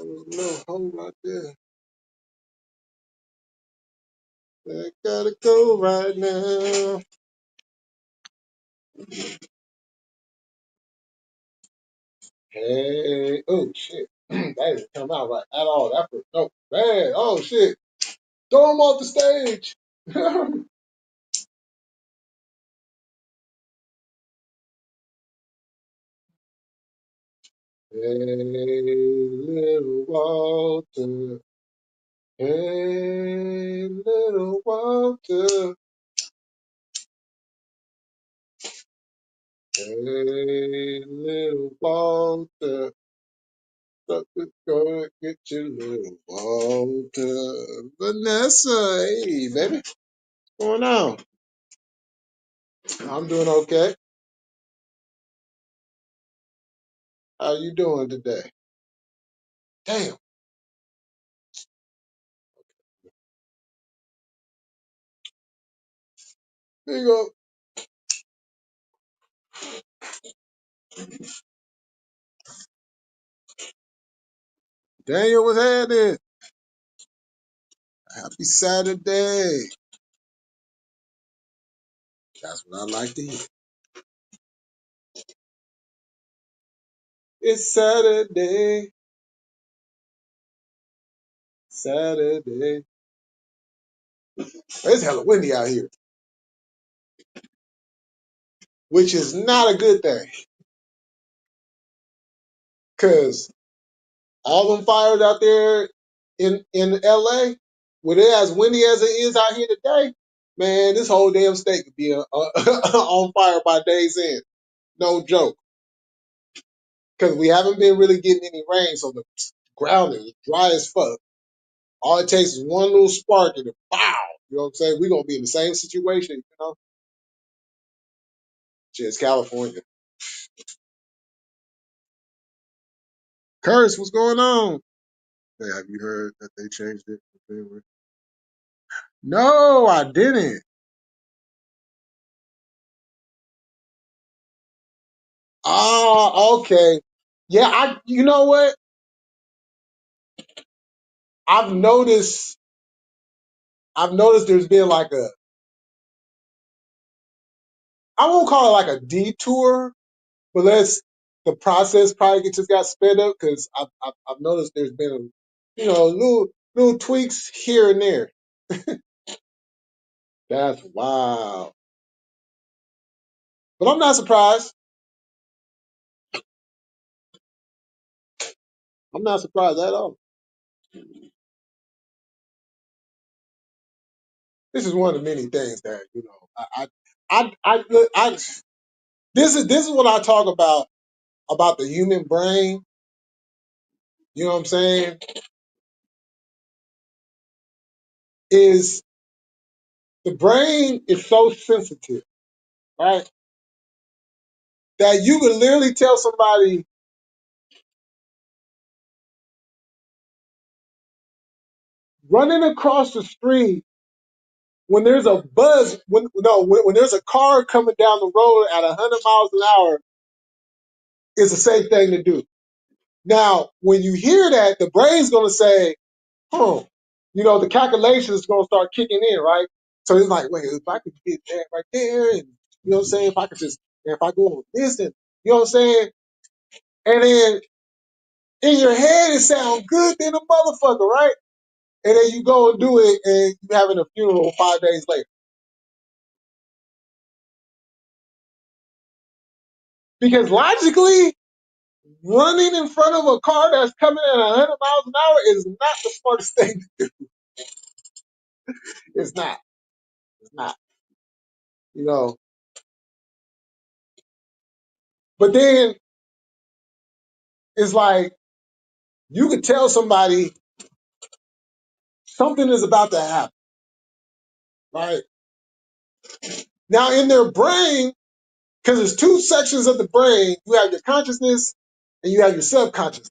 little hole right there. I gotta go right now. Hey, oh shit. That didn't come out right at all. That was no bad. Oh shit. Throw him off the stage. Hey, little Walter. Hey, little Walter. Hey, little Walter. Something's gonna get you, little Walter. Vanessa, hey, baby. What's going on? I'm doing okay. How you doing today? Damn. There you go. Daniel, what's happening? Happy Saturday. That's what I like to hear. It's Saturday. Saturday. It's hella windy out here, which is not a good thing. Cause all them fires out there in LA, with it as windy as it is out here today, man, this whole damn state could be on fire by day's end. No joke. Cause we haven't been really getting any rain, so the ground is dry as fuck. All it takes is one little spark and then pow. You know what I'm saying? We're gonna be in the same situation, you know? Just California. Curse, what's going on? Hey, have you heard that they changed it? No, I didn't. Oh, okay. Yeah, you know what? I've noticed I've noticed there's been like I won't call it like a detour, but the process probably just got sped up because I've noticed there's been little tweaks here and there. That's wild. But I'm not surprised. I'm not surprised at all. This is one of the many things that I this is what I talk about the human brain. You know what I'm saying? Is the brain is so sensitive, right? That you can literally tell somebody running across the street when there's a buzz, when there's a car coming down the road at 100 miles an hour, is a safe thing to do. Now, when you hear that, the brain's gonna say, "Hmm," the calculation is gonna start kicking in, right? So it's like, wait, if I could get that right there, and you know what I'm saying, if I go on this, and you know what I'm saying, and then in your head it sounds good than a motherfucker, right? And then you go and do it, and you having a funeral 5 days later. Because logically, running in front of a car that's coming at 100 miles an hour is not the smartest thing. It's not. It's not. You know. But then it's like you could tell somebody something is about to happen, right? Now in their brain, because there's two sections of the brain, you have your consciousness and you have your subconscious.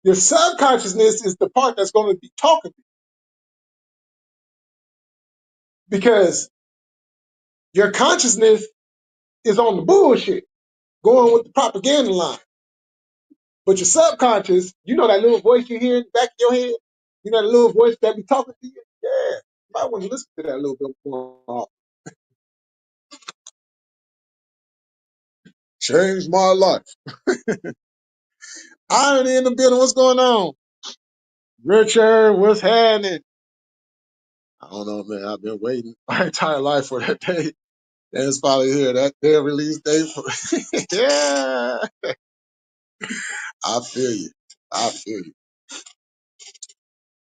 Your subconsciousness is the part that's going to be talking because your consciousness is on the bullshit, going with the propaganda line. But your subconscious, you know that little voice you hear in the back of your head? You know that little voice that be talking to you? Yeah. You might want to listen to that a little bit more often. Changed my life. Irony in the building. What's going on? Richard, what's happening? I don't know, man. I've been waiting my entire life for that day. And it's finally here. That day of release day. Yeah. I feel you. I feel you.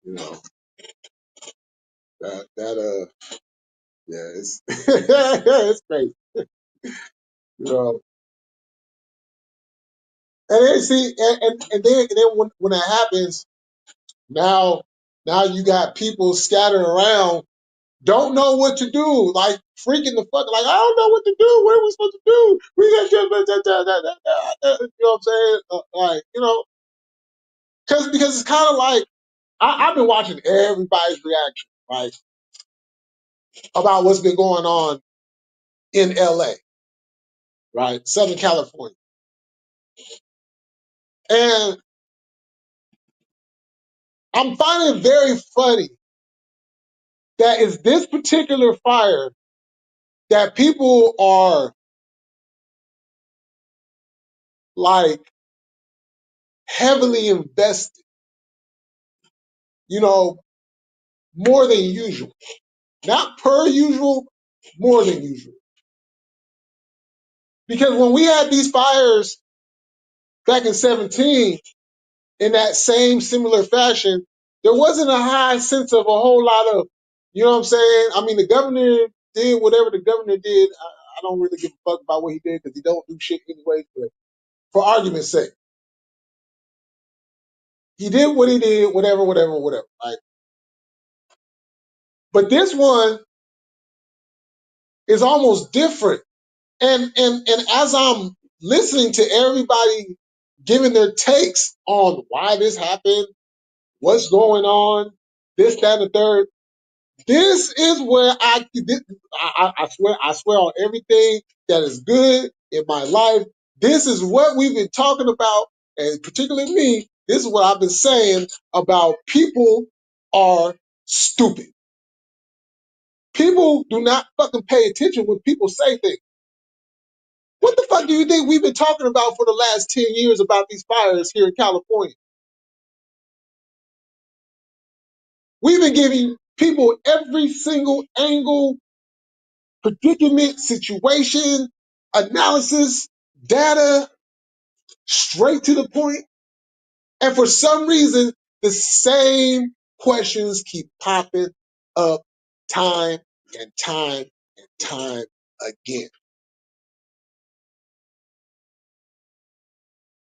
You know, yeah, it's, it's crazy. You know, and then see, and then when that happens, now, now you got people scattered around, don't know what to do, like freaking the fuck, like I don't know what to do. What are we supposed to do? We got you know what I'm saying? Like you know, because it's kind of like I've been watching everybody's reaction, right, about what's been going on in L.A., right, Southern California, and I'm finding it very funny that it's this particular fire that people are like heavily invested, you know, more than usual. Not per usual, more than usual. Because when we had these fires back in 17, in that same similar fashion, there wasn't a high sense of a whole lot of, you know what I'm saying? I mean, the governor did whatever the governor did. I don't really give a fuck about what he did because he don't do shit anyway. But for argument's sake, he did what he did, whatever, right? But this one is almost different. And as I'm listening to everybody giving their takes on why this happened, what's going on, this, that, and the third, this is where I swear on everything that is good in my life. This is what we've been talking about, and particularly me, this is what I've been saying about people are stupid. People do not fucking pay attention when people say things. What the fuck do you think we've been talking about for the last 10 years about these fires here in California? We've been giving people every single angle, predicament, situation, analysis, data, straight to the point. And for some reason, the same questions keep popping up time and time and time again.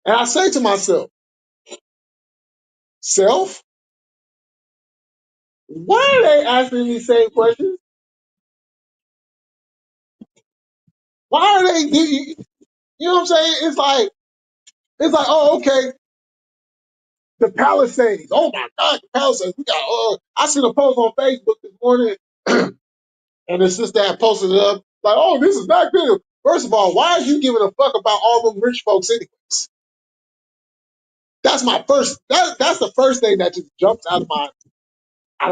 And I say to myself, self, why are they asking these same questions? Why are they, you know what I'm saying? It's like, oh, okay, the Palisades. Oh my God, the Palisades. We got, I seen a post on Facebook this morning, and the sister had posted it up, like, oh, this is not good. First of all, why are you giving a fuck about all them rich folks anyways? That's my first, that's the first thing that just jumps out of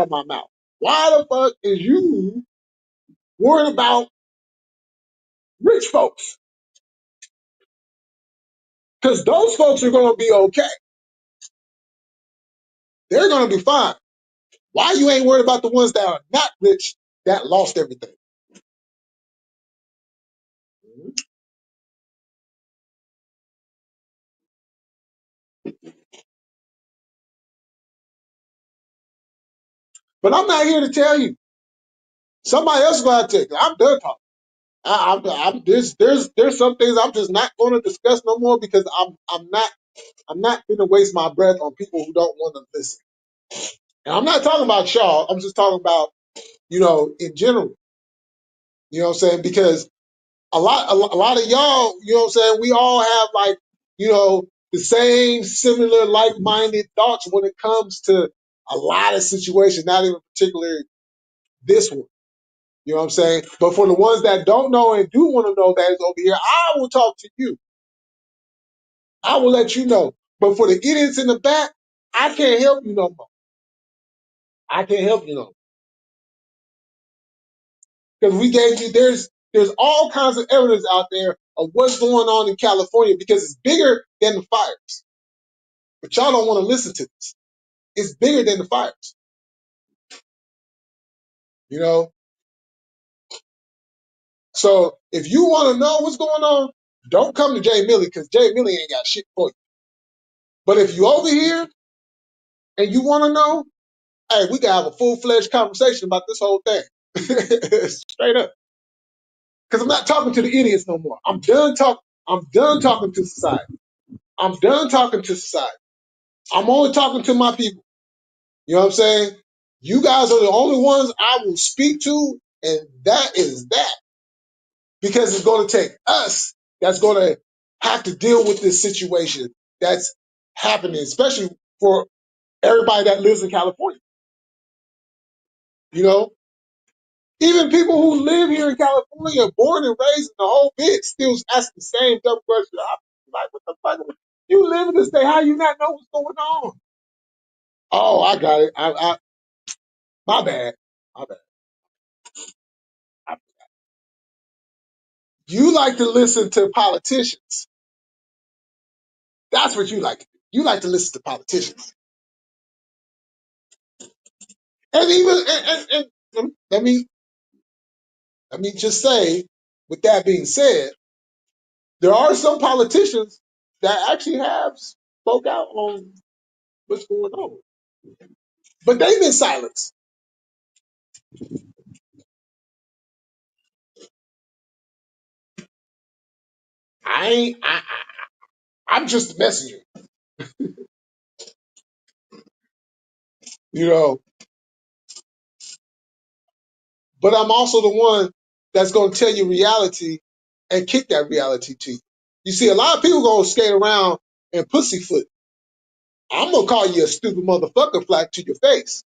my mouth. Why the fuck is you worried about rich folks? Because those folks are going to be okay. They're going to be fine. Why you ain't worried about the ones that are not rich that lost everything? But I'm not here to tell you. Somebody else is going to take it. I'm done talking. There's some things I'm just not going to discuss no more because I'm not going to waste my breath on people who don't want to listen. And I'm not talking about y'all. I'm just talking about, in general. You know what I'm saying? Because a lot of y'all, you know what I'm saying, we all have like, the same similar like-minded thoughts when it comes to a lot of situations, not even particularly this one. You know what I'm saying? But for the ones that don't know and do want to know that is over here, I will talk to you. I will let you know But for the idiots in the back, I can't help you no more. I can't help you no more. Because we gave you, there's all kinds of evidence out there of what's going on in California because it's bigger than the fires. But y'all don't want to listen to this. It's bigger than the fires. You know? So if you want to know what's going on, don't come to Jay Millie because Jay Millie ain't got shit for you. But if you over here and you want to know, hey, we can have a full-fledged conversation about this whole thing. Straight up. Because I'm not talking to the idiots no more. I'm done talking to society. I'm done talking to society. I'm only talking to my people. You know what I'm saying? You guys are the only ones I will speak to, and that is that. Because it's going to take us that's going to have to deal with this situation that's happening, especially for everybody that lives in California. You know, even people who live here in California, born and raised in the whole bit, still ask the same dumb question. I'm like, what the fuck? You live in this state, how you not know what's going on? Oh, I got it. My bad. My bad. You like to listen to politicians. That's what you like to do. You like to listen to politicians. And even and let me just say, with that being said, there are some politicians that actually have spoke out on what's going on. But they've been silenced. I'm just a messenger, you know, but I'm also the one that's gonna tell you reality and kick that reality to you. You see, a lot of people gonna skate around and pussyfoot. I'm gonna call you a stupid motherfucker flat to your face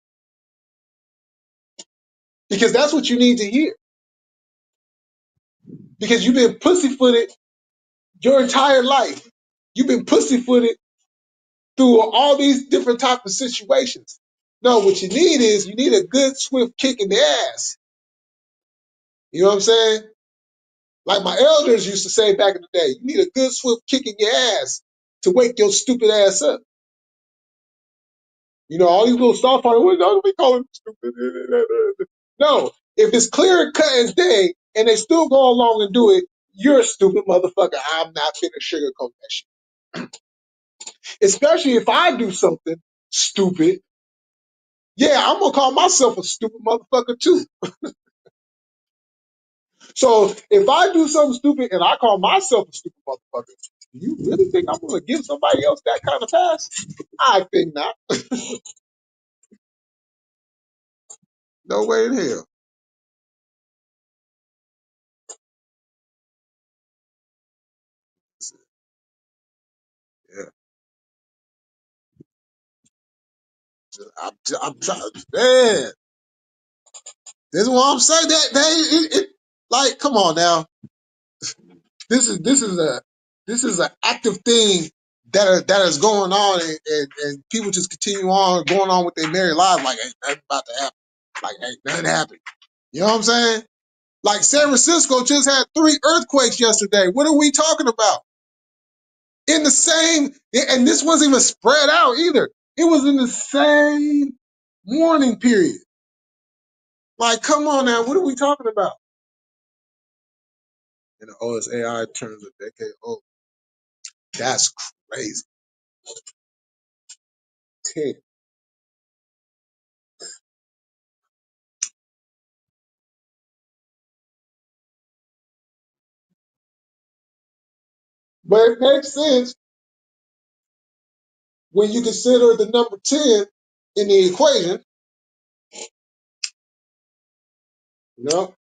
because that's what you need to hear. Because you've been pussyfooted your entire life. You've been pussyfooted through all these different types of situations. No, what you need is you need a good swift kick in the ass. You know what I'm saying? Like my elders used to say back in the day, you need a good swift kick in your ass to wake your stupid ass up. You know, all these little soft parties, well, don't be calling them stupid. No, if it's clear and cut as day and they still go along and do it, you're a stupid motherfucker. I'm not finna sugarcoat that shit. Especially if I do something stupid. Yeah, I'm gonna call myself a stupid motherfucker too. So if I do something stupid and I call myself a stupid motherfucker, do you really think I'm gonna give somebody else that kind of pass? I think not. No way in hell. Yeah, I'm trying, man. This is what I'm saying. Like, come on now. This is an active thing that is going on, and people just continue on going on with their married lives like ain't nothing about to happen. Like ain't nothing happened. You know what I'm saying? Like San Francisco just had 3 earthquakes yesterday. What are we talking about? In the same, and this wasn't even spread out either. It was in the same warning period. Like, come on now, what are we talking about? And the oldest AI turns a decade old. That's crazy. 10. But it makes sense when you consider the number 10 in the equation. You know,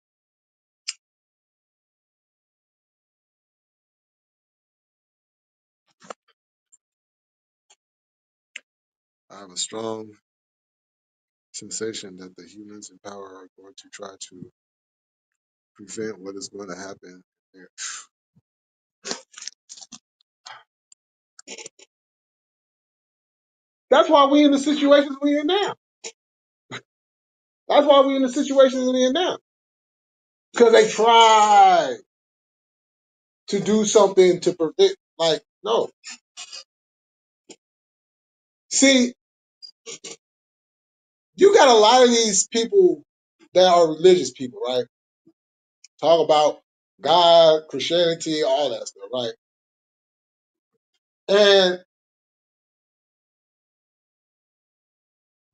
I have a strong sensation that the humans in power are going to try to prevent what is going to happen. That's why we in the situations we in now. That's why we in the situations we in now. Because they try to do something to prevent, like, no. See, you got a lot of these people that are religious people, right? Talk about God, Christianity, all that stuff, right? And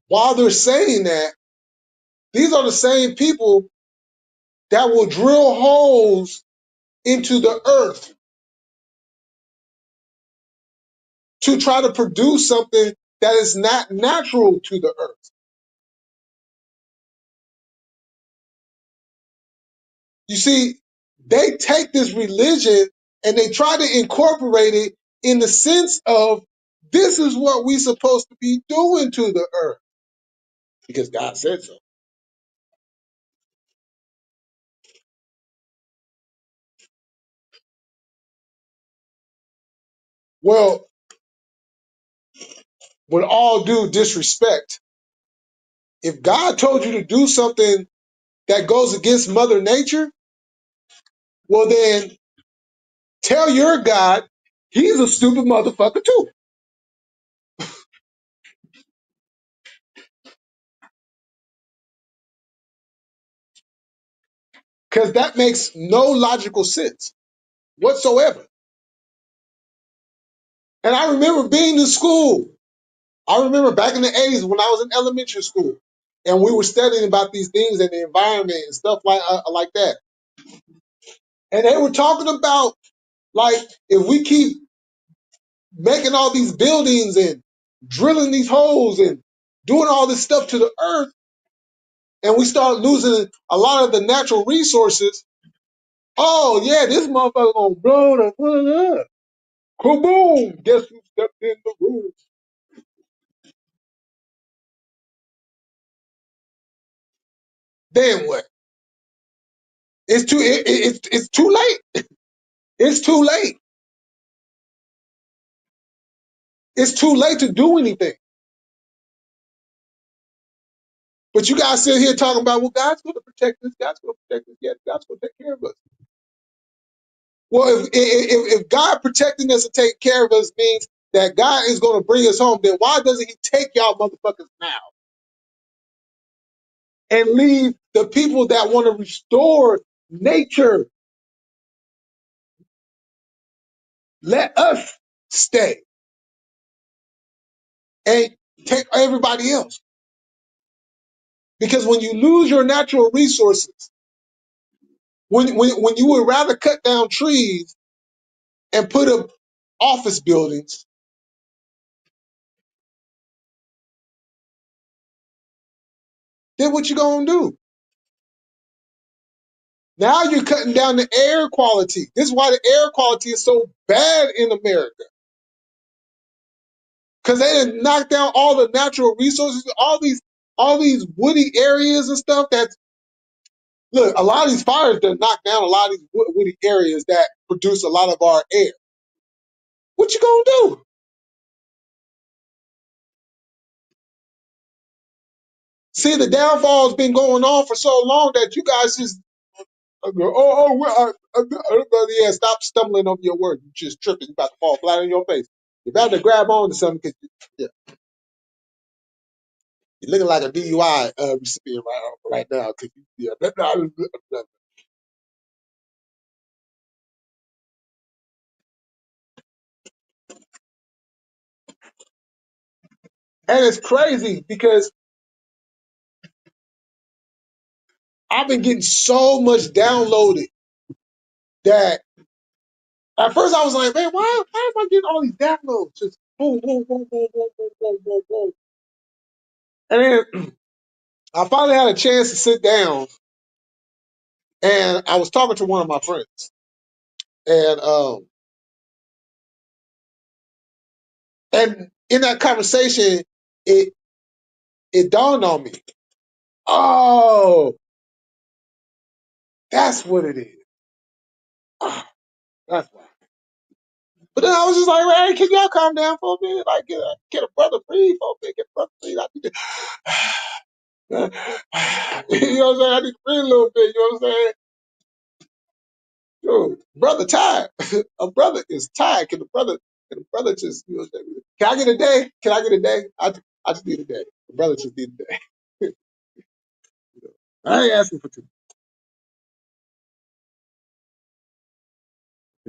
while they're saying that, these are the same people that will drill holes into the earth to try to produce something that is not natural to the earth. You see, they take this religion and they try to incorporate it in the sense of this is what we're supposed to be doing to the earth because God said so. Well, with all due disrespect, if God told you to do something that goes against Mother Nature, well, then tell your God he's a stupid motherfucker too. Because that makes no logical sense whatsoever. And I remember being in school. I remember back in the 80s when I was in elementary school and we were studying about these things and the environment and stuff like that. And they were talking about, like, if we keep making all these buildings and drilling these holes and doing all this stuff to the earth and we start losing a lot of the natural resources, oh yeah, this motherfucker gonna blow the fuck up. Kaboom! Guess who stepped in the room? Then what? It's too late. It's too late. It's too late to do anything. But you guys sit here talking about, well, God's going to protect us. God's going to protect us. Yes, God's going to take care of us. Well, if God protecting us and taking care of us means that God is going to bring us home, then why doesn't He take y'all motherfuckers now and leave the people that want to restore nature? Let us stay and take everybody else. Because when you lose your natural resources, when you would rather cut down trees and put up office buildings, then what you gonna do? Now you're cutting down the air quality. This is why the air quality is so bad in America. Because they didn't knock down all the natural resources, all these woody areas and stuff. That's look, a lot of these fires that knock down a lot of these woody areas that produce a lot of our air. What you gonna do? See, the downfall has been going on for so long that you guys just yeah, stop stumbling over your words. You're just tripping. You're about to fall flat on your face. You're about to grab on to something because yeah, you're looking like a DUI recipient right now. 'Cause yeah. And it's crazy because I've been getting so much downloaded that at first I was like, man, why am I getting all these downloads? Just boom, boom, boom, boom, boom, boom, boom, boom, boom. And then I finally had a chance to sit down and I was talking to one of my friends. And and in that conversation, it it dawned on me. Oh, that's what it is. Ah, that's why. But then I was just like, hey, can y'all calm down for a minute? Like, get a brother breathe for a minute. Get a brother breathe. I need to, you know what I'm saying? I need to breathe a little bit. You know what I'm saying? Yo, brother tired. A brother is tired. Can the brother just, you know what I'm saying? Can I get a day? Can I get a day? I just need a day. The brother just need a day. I ain't asking for too much.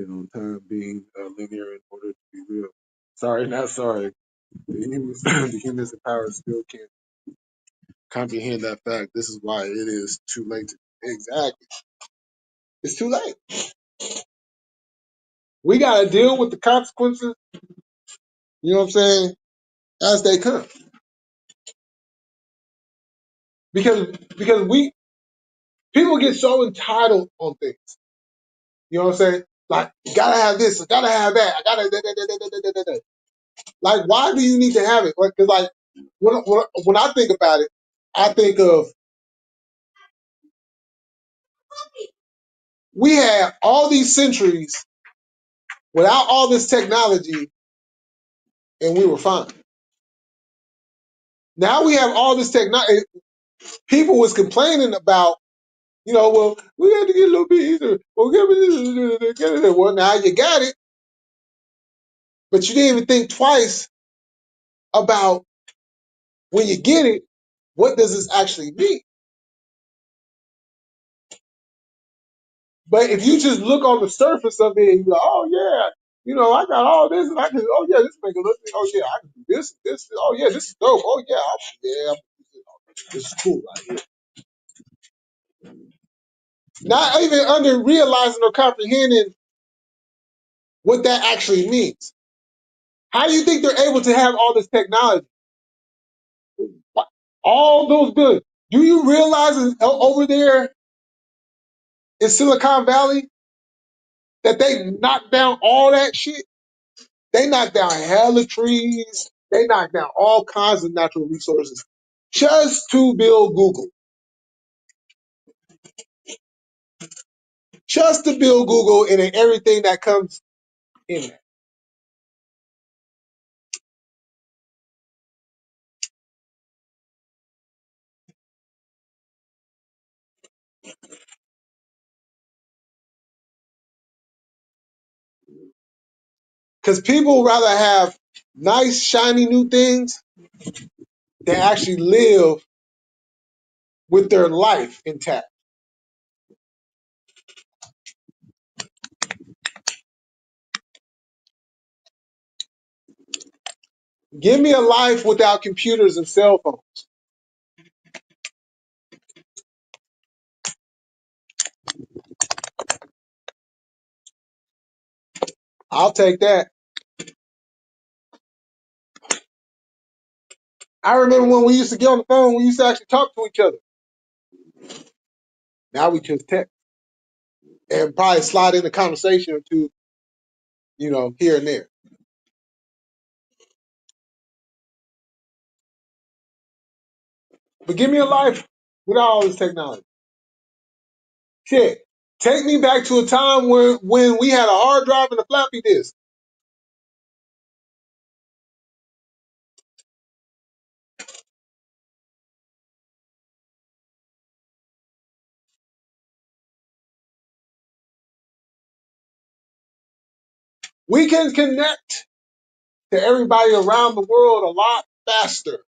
On time being linear in order to be real. Sorry, not sorry. The humans, the humans in power still can't comprehend that fact. This is why it is too late. Exactly. It's too late. We got to deal with the consequences, you know what I'm saying, as they come. Because people get so entitled on things. You know what I'm saying? Like, gotta have this, I gotta have that, I gotta da. Like, why do you need to have it? Because like when I think about it, I think of we had all these centuries without all this technology, and we were fine. Now we have all this technology. People was complaining about, you know, well, we had to get a little bit easier. Well, now you got it, but you didn't even think twice about when you get it, what does this actually mean? But if you just look on the surface of it and you're like, oh yeah, you know, I got all this and I can, oh yeah, this make it look, oh yeah, I can do this, oh yeah, this is dope, oh yeah, this is cool right here. Not even under realizing or comprehending what that actually means. How do you think they're able to have all this technology? All those billions. Do you realize over there in Silicon Valley that they knocked down all that shit? They knocked down hella trees. They knocked down all kinds of natural resources just to build Google. Just to build Google and then everything that comes in there. Because people rather have nice, shiny new things than actually live with their life intact. Give me a life without computers and cell phones. I'll take that. I remember when we used to get on the phone, we used to actually talk to each other. Now we just text and probably slide in a conversation or two, you know, here and there. But give me a life without all this technology. Shit. Take me back to a time when we had a hard drive and a floppy disk. We can connect to everybody around the world a lot faster.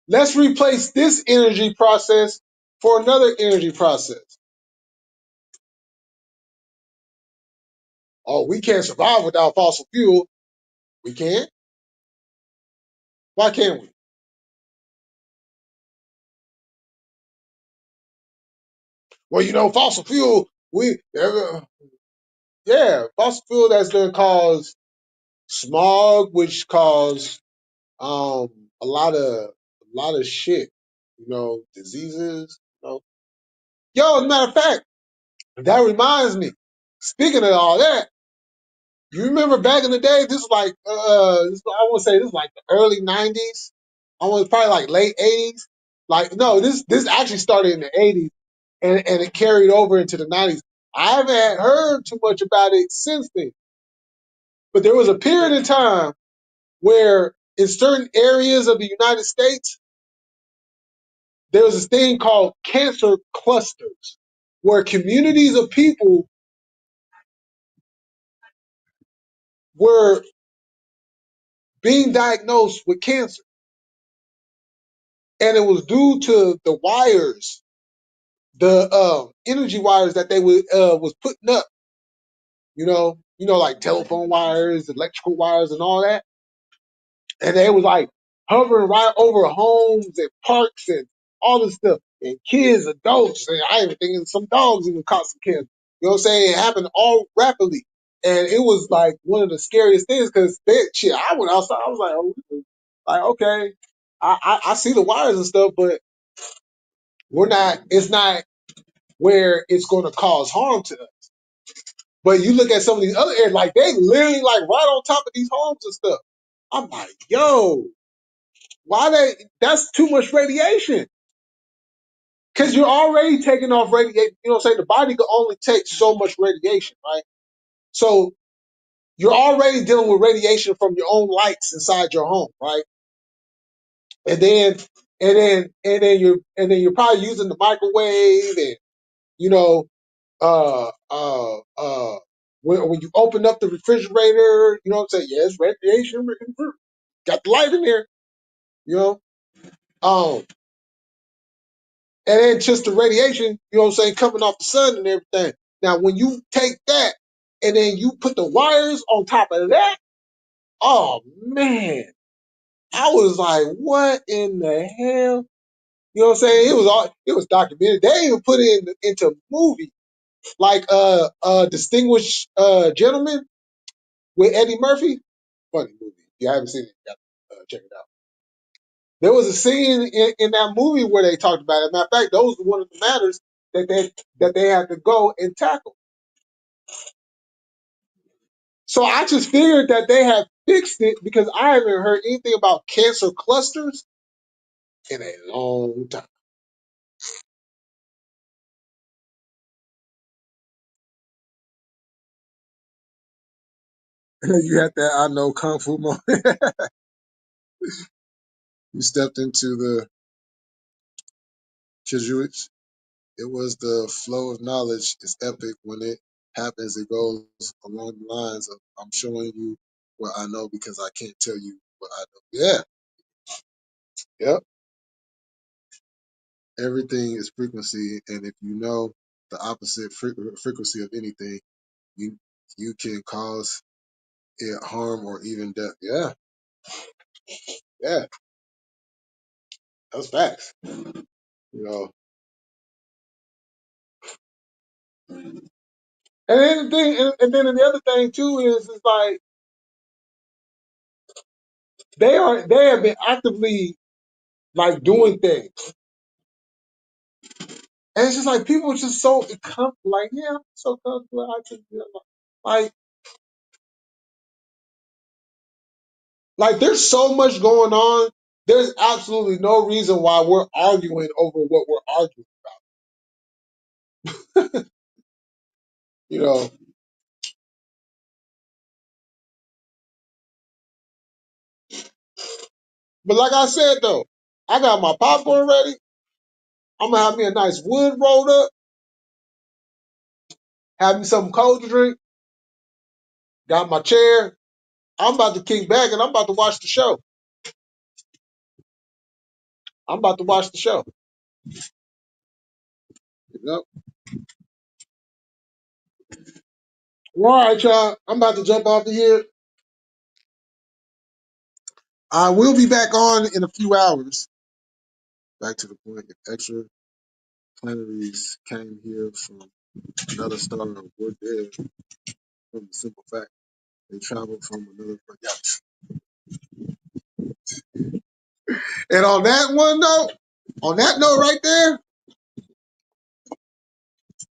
Let's replace this energy process for another energy process. Oh, we can't survive without fossil fuel. We can't? Why can't we? Well, you know, fossil fuel, yeah, fossil fuel that's going to cause smog, which cause um a lot of shit, you know, diseases. You know. Yo, as a matter of fact, that reminds me. Speaking of all that, you remember back in the day? This is like I want to say this is like the early '90s. I want probably like late '80s. Like, no, this actually started in the 80s and it carried over into the 90s. I haven't heard too much about it since then. But there was a period in time where in certain areas of the United States, there was this thing called cancer clusters, where communities of people were being diagnosed with cancer. And it was due to the wires, the energy wires that they was putting up, like telephone wires, electrical wires, and all that. And they was like hovering right over homes and parks and all this stuff. And kids, adults, and I even thinking some dogs even caught some cancer. You know what I'm saying? It happened all rapidly. And it was like one of the scariest things because shit, I went outside, I was like, okay, I see the wires and stuff, but it's not where it's going to cause harm to us. But you look at some of these other areas, like they literally like right on top of these homes and stuff. I'm like, yo, that's too much radiation. Because you're already taking off radiation. You know what I'm saying? The body can only take so much radiation, right? So you're already dealing with radiation from your own lights inside your home, right? And then you're probably using the microwave and you know uh uh uh when you open up the refrigerator, you know what I'm saying? Yes, radiation, got the light in there, you know. Um and then just the radiation, you know what I'm saying, coming off the sun and everything. Now, when you take that and then you put the wires on top of that, oh man, I was like, what in the hell? You know what I'm saying? It was documented. They even put it into movie, like Distinguished Gentleman with Eddie Murphy. Funny movie. If you haven't seen it, you gotta check it out. There was a scene in that movie where they talked about it. Matter of fact, those were one of the matters that they had to go and tackle. So I just figured that they had fixed it because I haven't heard anything about cancer clusters in a long time. You had that I know kung fu moment. You stepped into the Kijuich. It was the flow of knowledge is epic when it happens. It goes along the lines of I'm showing you what I know because I can't tell you what I know. Yeah, yep. Everything is frequency, and if you know the opposite frequency of anything, you you can cause it harm or even death. Yeah, yeah, that's facts. You know, and then the thing, and then the other thing too is like they have been actively like doing things, and it's just like people are just so like yeah, I'm so comfortable. I just like like there's so much going on. There's absolutely no reason why we're arguing over what we're arguing. You know, but like I said though, I got my popcorn ready. I'm gonna have me a nice wood rolled up, have me something cold to drink, got my chair. I'm about to kick back and I'm about to watch the show. I'm about to watch the show. Yep. All right, y'all. I'm about to jump off of here. I will be back on in a few hours. Back to the point. If extra planaries came here from another star, we're dead from the simple fact they traveled from another galaxy. And on that note right there,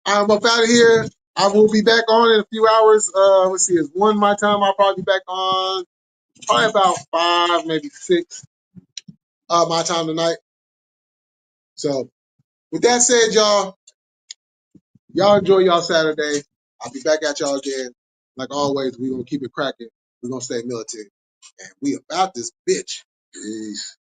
I'm up out of here. I will be back on in a few hours. Let's see, it's 1 my time. I'll probably be back on probably about 5, maybe 6 my time tonight. So with that said, y'all enjoy y'all Saturday. I'll be back at y'all again. Like always, we're gonna keep it cracking. We're gonna stay militant. And we about this bitch. Peace.